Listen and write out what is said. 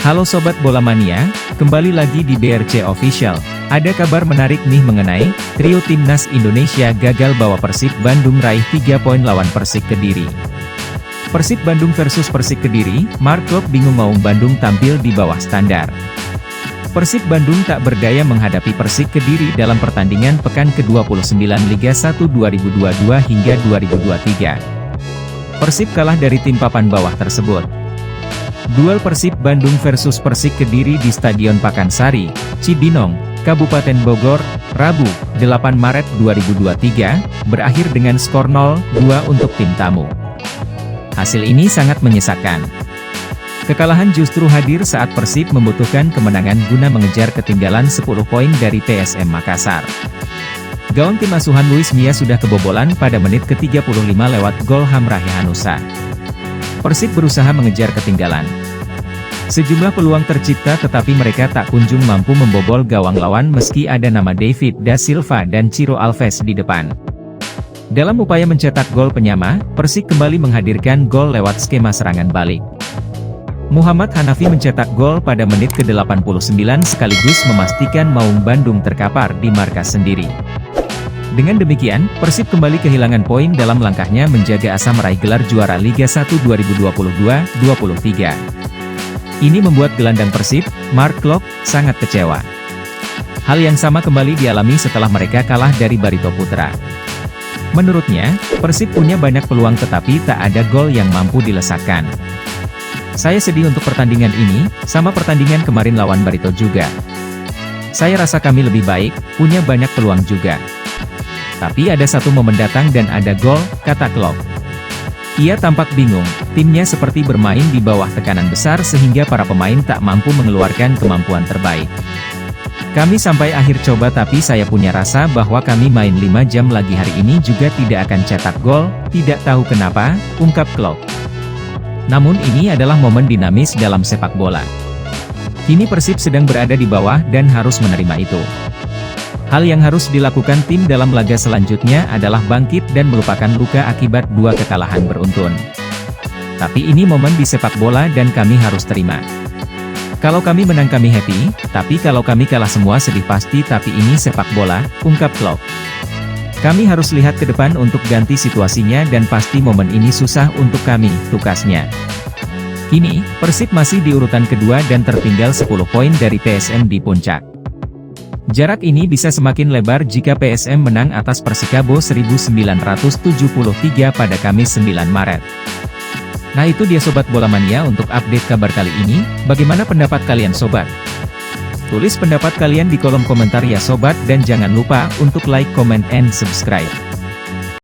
Halo Sobat Bola Mania, kembali lagi di BRC Official. Ada kabar menarik nih mengenai trio Timnas Indonesia gagal bawa Persib Bandung raih 3 poin lawan Persik Kediri. Persib Bandung versus Persik Kediri, Mark Klok bingung mau Bandung tampil di bawah standar. Persib Bandung tak berdaya menghadapi Persik Kediri dalam pertandingan pekan ke-29 Liga 1 2022 hingga 2023. Persib kalah dari tim papan bawah tersebut. Duel Persib Bandung versus Persik Kediri di Stadion Pakansari, Cibinong, Kabupaten Bogor, Rabu, 8 Maret 2023, berakhir dengan skor 0-2 untuk tim tamu. Hasil ini sangat menyesakan. Kekalahan justru hadir saat Persib membutuhkan kemenangan guna mengejar ketinggalan 10 poin dari PSM Makassar. Gawang tim asuhan Luis Mia sudah kebobolan pada menit ke-35 lewat gol Hamrahi Hanusa. Persib berusaha mengejar ketinggalan. Sejumlah peluang tercipta tetapi mereka tak kunjung mampu membobol gawang lawan meski ada nama David da Silva dan Ciro Alves di depan. Dalam upaya mencetak gol penyama, Persik kembali menghadirkan gol lewat skema serangan balik. Muhammad Hanafi mencetak gol pada menit ke-89 sekaligus memastikan Maung Bandung terkapar di markas sendiri. Dengan demikian, Persib kembali kehilangan poin dalam langkahnya menjaga asa meraih gelar juara Liga 1 2022-23. Ini membuat gelandang Persib, Mark Klok, sangat kecewa. Hal yang sama kembali dialami setelah mereka kalah dari Barito Putra. Menurutnya, Persib punya banyak peluang tetapi tak ada gol yang mampu dilesakkan. Saya sedih untuk pertandingan ini, sama pertandingan kemarin lawan Barito juga. Saya rasa kami lebih baik, punya banyak peluang juga. Tapi ada satu momen datang dan ada gol, kata Klok. Ia tampak bingung, timnya seperti bermain di bawah tekanan besar sehingga para pemain tak mampu mengeluarkan kemampuan terbaik. Kami sampai akhir coba tapi saya punya rasa bahwa kami main 5 jam lagi hari ini juga tidak akan cetak gol, tidak tahu kenapa, ungkap Klok. Namun ini adalah momen dinamis dalam sepak bola. Kini Persib sedang berada di bawah dan harus menerima itu. Hal yang harus dilakukan tim dalam laga selanjutnya adalah bangkit dan melupakan luka akibat 2 kekalahan beruntun. Tapi ini momen di sepak bola dan kami harus terima. Kalau kami menang kami happy, tapi kalau kami kalah semua sedih pasti tapi ini sepak bola, ungkap Klok. Kami harus lihat ke depan untuk ganti situasinya dan pasti momen ini susah untuk kami, tukasnya. Kini, Persib masih di urutan kedua dan tertinggal 10 poin dari PSM di puncak. Jarak ini bisa semakin lebar jika PSM menang atas Persikabo 1973 pada Kamis 9 Maret. Nah itu dia Sobat Bola Mania untuk update kabar kali ini, bagaimana pendapat kalian Sobat? Tulis pendapat kalian di kolom komentar ya Sobat dan jangan lupa untuk like, comment, and subscribe.